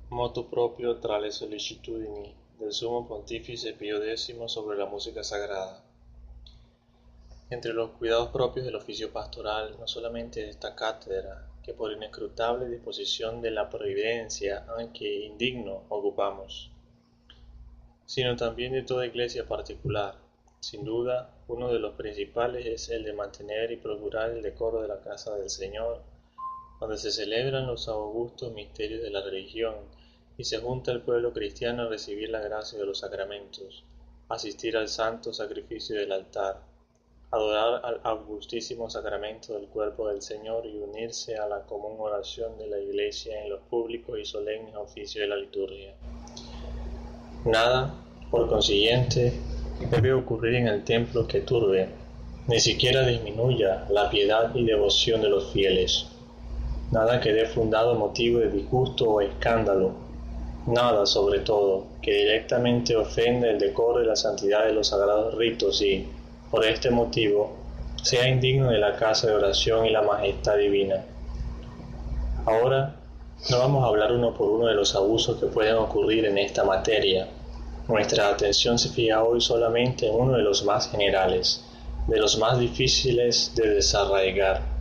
Motu proprio tra le sollecitudini del Sumo Pontífice Pío X sobre la música sagrada. Entre los cuidados propios del oficio pastoral, no solamente de esta cátedra, que por inescrutable disposición de la providencia, aunque indigno, ocupamos, sino también de toda iglesia particular. Sin duda, uno de los principales es el de mantener y procurar el decoro de la casa del Señor, donde se celebran los augustos misterios de la religión y se junta el pueblo cristiano a recibir la gracia de los sacramentos, asistir al santo sacrificio del altar, adorar al augustísimo sacramento del cuerpo del Señor y unirse a la común oración de la Iglesia en los públicos y solemnes oficios de la liturgia. Nada, por consiguiente, debe ocurrir en el templo que turbe, ni siquiera disminuya la piedad y devoción de los fieles. Nada que dé fundado motivo de disgusto o escándalo. Nada, sobre todo, que directamente ofenda el decoro y la santidad de los sagrados ritos y, por este motivo, sea indigno de la casa de oración y la majestad divina. Ahora, no vamos a hablar uno por uno de los abusos que pueden ocurrir en esta materia. Nuestra atención se fija hoy solamente en uno de los más generales, de los más difíciles de desarraigar,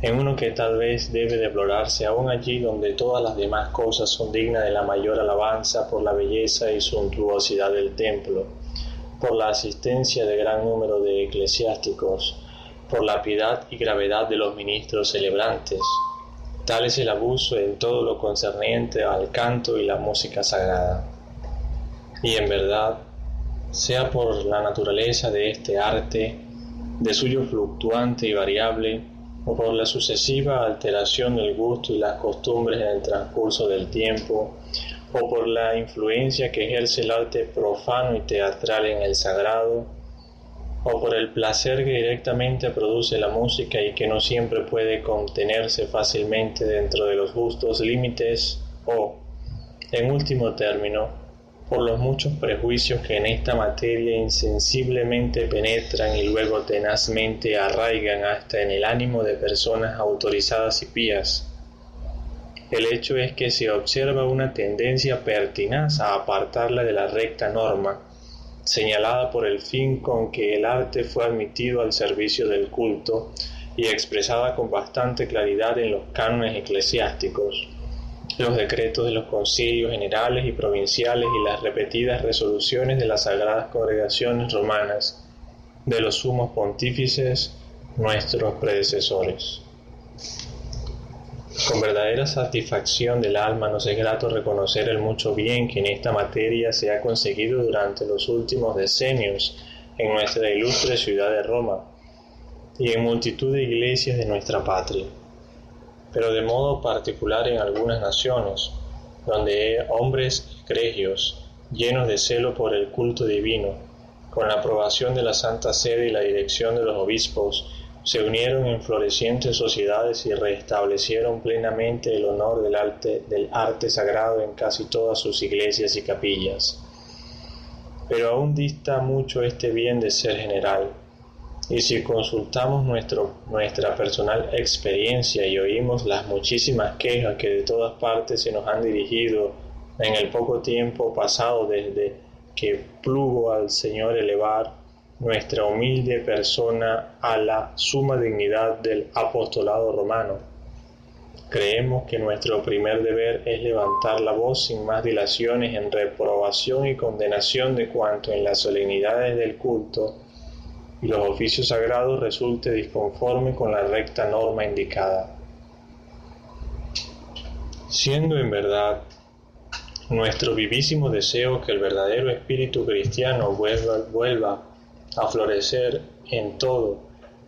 en uno que tal vez debe deplorarse aún allí donde todas las demás cosas son dignas de la mayor alabanza por la belleza y suntuosidad del templo, por la asistencia de gran número de eclesiásticos, por la piedad y gravedad de los ministros celebrantes. Tal es el abuso en todo lo concerniente al canto y la música sagrada. Y en verdad, sea por la naturaleza de este arte, de suyo fluctuante y variable, o por la sucesiva alteración del gusto y las costumbres en el transcurso del tiempo, o por la influencia que ejerce el arte profano y teatral en el sagrado, o por el placer que directamente produce la música y que no siempre puede contenerse fácilmente dentro de los justos límites, o, en último término, por los muchos prejuicios que en esta materia insensiblemente penetran y luego tenazmente arraigan hasta en el ánimo de personas autorizadas y pías. El hecho es que se observa una tendencia pertinaz a apartarla de la recta norma, señalada por el fin con que el arte fue admitido al servicio del culto y expresada con bastante claridad en los cánones eclesiásticos, los decretos de los concilios generales y provinciales y las repetidas resoluciones de las sagradas congregaciones romanas, de los sumos pontífices, nuestros predecesores. Con verdadera satisfacción del alma nos es grato reconocer el mucho bien que en esta materia se ha conseguido durante los últimos decenios en nuestra ilustre ciudad de Roma y en multitud de iglesias de nuestra patria, pero de modo particular en algunas naciones, donde hombres egregios, llenos de celo por el culto divino, con la aprobación de la Santa Sede y la dirección de los obispos, se unieron en florecientes sociedades y restablecieron plenamente el honor del arte sagrado en casi todas sus iglesias y capillas. Pero aún dista mucho este bien de ser general, y si consultamos nuestra personal experiencia y oímos las muchísimas quejas que de todas partes se nos han dirigido en el poco tiempo pasado desde que plugo al Señor elevar nuestra humilde persona a la suma dignidad del apostolado romano, creemos que nuestro primer deber es levantar la voz sin más dilaciones en reprobación y condenación de cuanto en las solemnidades del culto y los oficios sagrados resulte disconforme con la recta norma indicada. Siendo en verdad nuestro vivísimo deseo que el verdadero espíritu cristiano vuelva a florecer en todo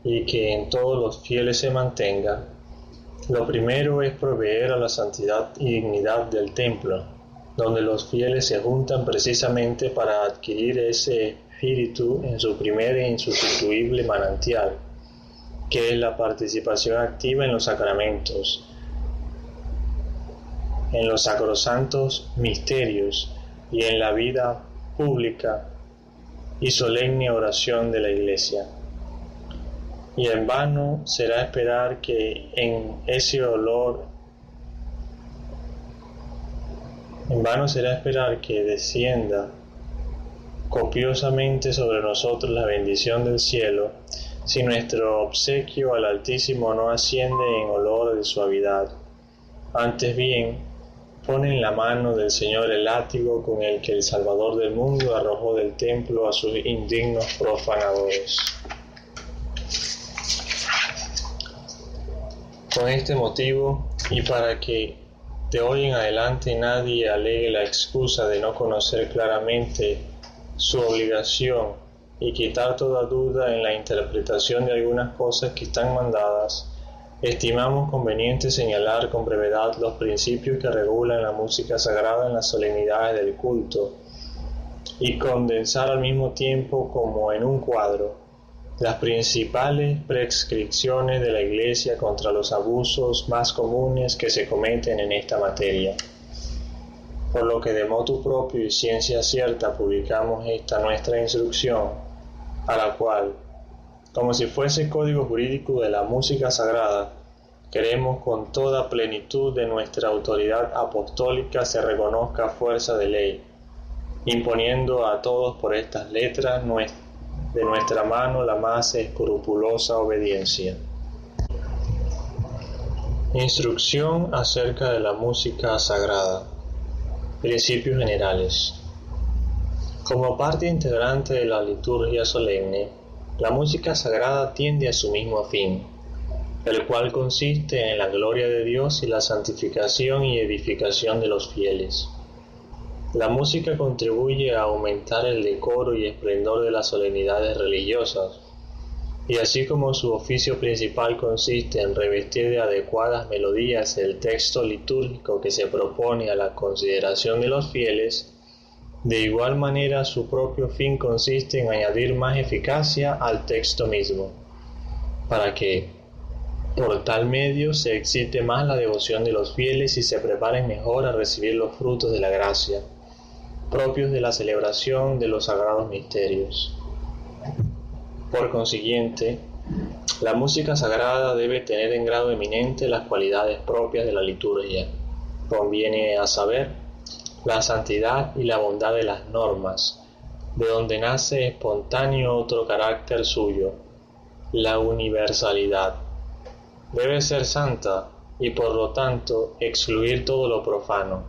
y que en todos los fieles se mantenga, lo primero es proveer a la santidad y dignidad del templo, donde los fieles se juntan precisamente para adquirir ese espíritu en su primer e insustituible manantial, que es la participación activa en los sacramentos, en los sacrosantos misterios y en la vida pública y solemne oración de la Iglesia. Y en vano será esperar que en ese olor En vano será esperar que descienda copiosamente sobre nosotros la bendición del cielo, si nuestro obsequio al Altísimo no asciende en olor de suavidad. Antes bien, pon en la mano del Señor el látigo con el que el Salvador del mundo arrojó del templo a sus indignos profanadores. Con este motivo, y para que de hoy en adelante nadie alegue la excusa de no conocer claramente su obligación y quitar toda duda en la interpretación de algunas cosas que están mandadas, estimamos conveniente señalar con brevedad los principios que regulan la música sagrada en las solemnidades del culto y condensar al mismo tiempo, como en un cuadro, las principales prescripciones de la Iglesia contra los abusos más comunes que se cometen en esta materia. Por lo que de motu propio y ciencia cierta publicamos esta nuestra instrucción, a la cual, como si fuese código jurídico de la música sagrada, queremos con toda plenitud de nuestra autoridad apostólica se reconozca fuerza de ley, imponiendo a todos por estas letras de nuestra mano la más escrupulosa obediencia. Instrucción acerca de la música sagrada. Principios generales. Como parte integrante de la liturgia solemne, la música sagrada tiende a su mismo fin, el cual consiste en la gloria de Dios y la santificación y edificación de los fieles. La música contribuye a aumentar el decoro y esplendor de las solemnidades religiosas, y así como su oficio principal consiste en revestir de adecuadas melodías el texto litúrgico que se propone a la consideración de los fieles, de igual manera su propio fin consiste en añadir más eficacia al texto mismo, para que, por tal medio, se excite más la devoción de los fieles y se preparen mejor a recibir los frutos de la gracia, propios de la celebración de los sagrados misterios. Por consiguiente, la música sagrada debe tener en grado eminente las cualidades propias de la liturgia. Conviene a saber, la santidad y la bondad de las normas, de donde nace espontáneo otro carácter suyo, la universalidad. Debe ser santa y por lo tanto excluir todo lo profano,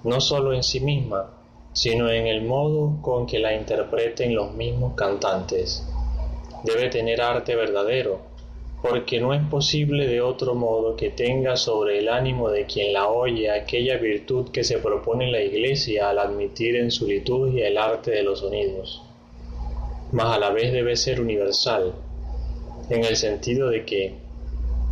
no solo en sí misma, sino en el modo con que la interpreten los mismos cantantes. Debe tener arte verdadero, porque no es posible de otro modo que tenga sobre el ánimo de quien la oye aquella virtud que se propone la Iglesia al admitir en su liturgia el arte de los sonidos. Mas a la vez debe ser universal, en el sentido de que,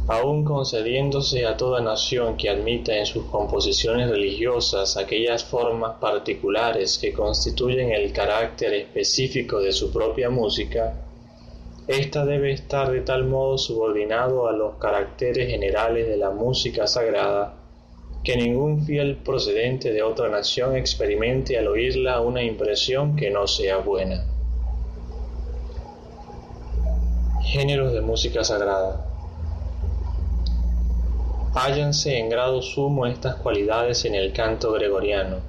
aun concediéndose a toda nación que admita en sus composiciones religiosas aquellas formas particulares que constituyen el carácter específico de su propia música, ésta debe estar de tal modo subordinado a los caracteres generales de la música sagrada, que ningún fiel procedente de otra nación experimente al oírla una impresión que no sea buena. Géneros de música sagrada. Hállanse en grado sumo estas cualidades en el canto gregoriano,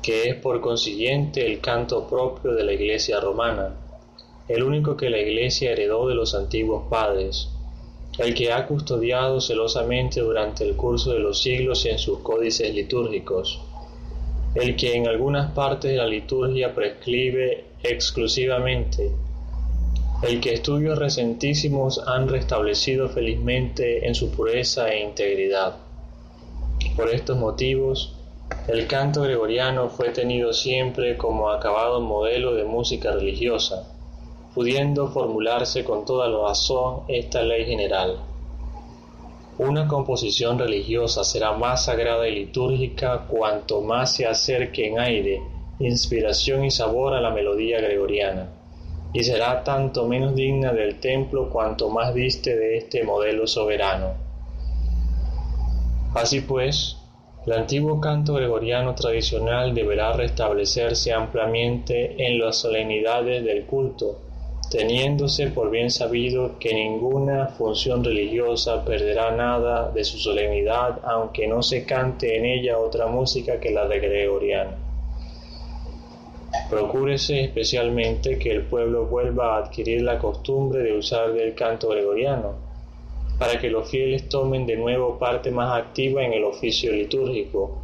que es por consiguiente el canto propio de la Iglesia romana, el único que la Iglesia heredó de los antiguos padres, el que ha custodiado celosamente durante el curso de los siglos en sus códices litúrgicos, el que en algunas partes de la liturgia prescribe exclusivamente, el que estudios recentísimos han restablecido felizmente en su pureza e integridad. Por estos motivos, el canto gregoriano fue tenido siempre como acabado modelo de música religiosa, pudiendo formularse con toda la razón esta ley general. Una composición religiosa será más sagrada y litúrgica cuanto más se acerque en aire, inspiración y sabor a la melodía gregoriana, y será tanto menos digna del templo cuanto más diste de este modelo soberano. Así pues, el antiguo canto gregoriano tradicional deberá restablecerse ampliamente en las solemnidades del culto, teniéndose por bien sabido que ninguna función religiosa perderá nada de su solemnidad, aunque no se cante en ella otra música que la de gregoriana. Procúrese especialmente que el pueblo vuelva a adquirir la costumbre de usar del canto gregoriano, para que los fieles tomen de nuevo parte más activa en el oficio litúrgico,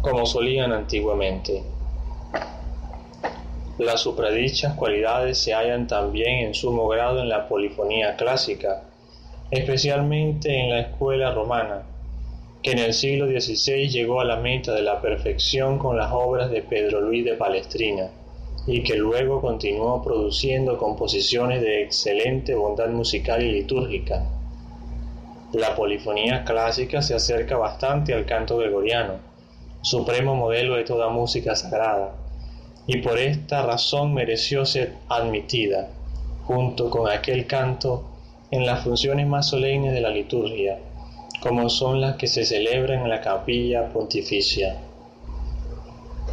como solían antiguamente. Las supradichas cualidades se hallan también en sumo grado en la polifonía clásica, especialmente en la escuela romana, que en el siglo XVI llegó a la meta de la perfección con las obras de Pedro Luis de Palestrina, y que luego continuó produciendo composiciones de excelente bondad musical y litúrgica. La polifonía clásica se acerca bastante al canto gregoriano, supremo modelo de toda música sagrada, y por esta razón mereció ser admitida, junto con aquel canto, en las funciones más solemnes de la liturgia, como son las que se celebran en la capilla pontificia.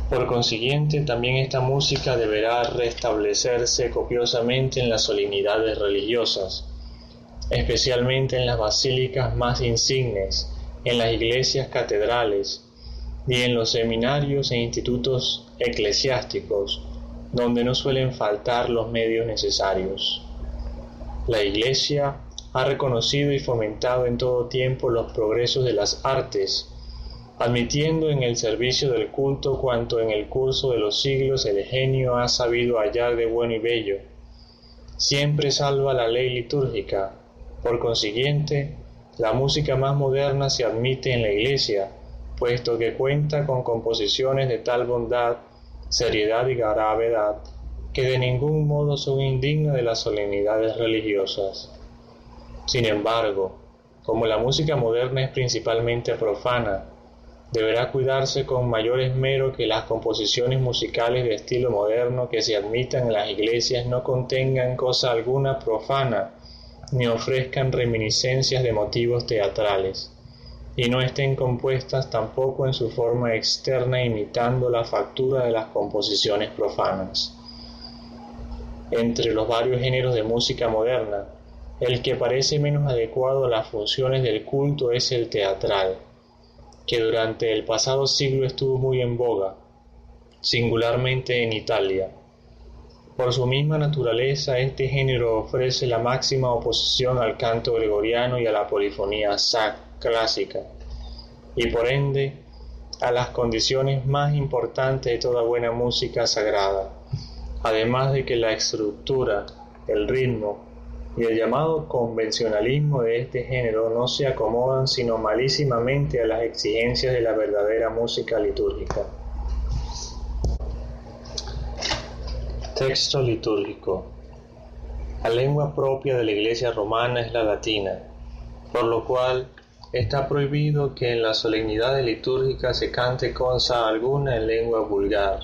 Por consiguiente, también esta música deberá restablecerse copiosamente en las solemnidades religiosas, especialmente en las basílicas más insignes, en las iglesias catedrales y en los seminarios e institutos eclesiásticos, donde no suelen faltar los medios necesarios. La Iglesia ha reconocido y fomentado en todo tiempo los progresos de las artes, admitiendo en el servicio del culto cuanto en el curso de los siglos el genio ha sabido hallar de bueno y bello. Siempre salva la ley litúrgica. Por consiguiente, la música más moderna se admite en la Iglesia, puesto que cuenta con composiciones de tal bondad, seriedad y gravedad, que de ningún modo son indignas de las solemnidades religiosas. Sin embargo, como la música moderna es principalmente profana, deberá cuidarse con mayor esmero que las composiciones musicales de estilo moderno que se admitan en las iglesias no contengan cosa alguna profana, ni ofrezcan reminiscencias de motivos teatrales, y no estén compuestas tampoco en su forma externa imitando la factura de las composiciones profanas. Entre los varios géneros de música moderna, el que parece menos adecuado a las funciones del culto es el teatral, que durante el pasado siglo estuvo muy en boga, singularmente en Italia. Por su misma naturaleza, este género ofrece la máxima oposición al canto gregoriano y a la polifonía clásica, y por ende a las condiciones más importantes de toda buena música sagrada, además de que la estructura, el ritmo y el llamado convencionalismo de este género no se acomodan sino malísimamente a las exigencias de la verdadera música litúrgica. Texto litúrgico. La lengua propia de la Iglesia romana es la latina, por lo cual está prohibido que en las solemnidades litúrgicas se cante cosa alguna en lengua vulgar,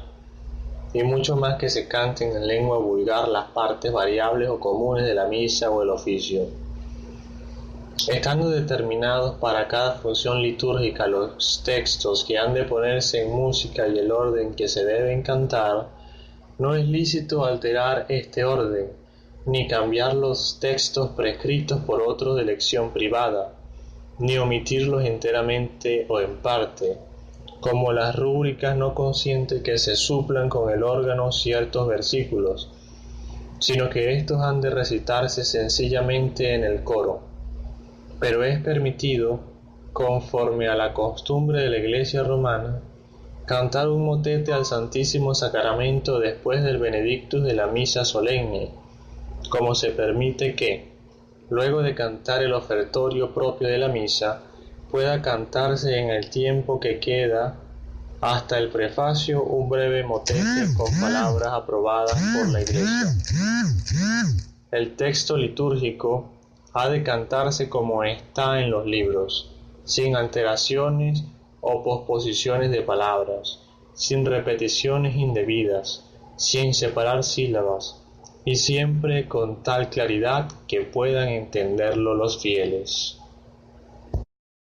y mucho más que se canten en lengua vulgar las partes variables o comunes de la misa o el oficio. Estando determinados para cada función litúrgica los textos que han de ponerse en música y el orden que se deben cantar, no es lícito alterar este orden, ni cambiar los textos prescritos por otros de elección privada, ni omitirlos enteramente o en parte, como las rúbricas no consienten que se suplan con el órgano ciertos versículos, sino que éstos han de recitarse sencillamente en el coro. Pero es permitido, conforme a la costumbre de la Iglesia romana, cantar un motete al Santísimo Sacramento después del Benedictus de la misa solemne, como se permite que, luego de cantar el ofertorio propio de la misa, pueda cantarse en el tiempo que queda hasta el prefacio un breve motete con palabras aprobadas por la Iglesia. El texto litúrgico ha de cantarse como está en los libros, sin alteraciones o posposiciones de palabras, sin repeticiones indebidas, sin separar sílabas, y siempre con tal claridad que puedan entenderlo los fieles.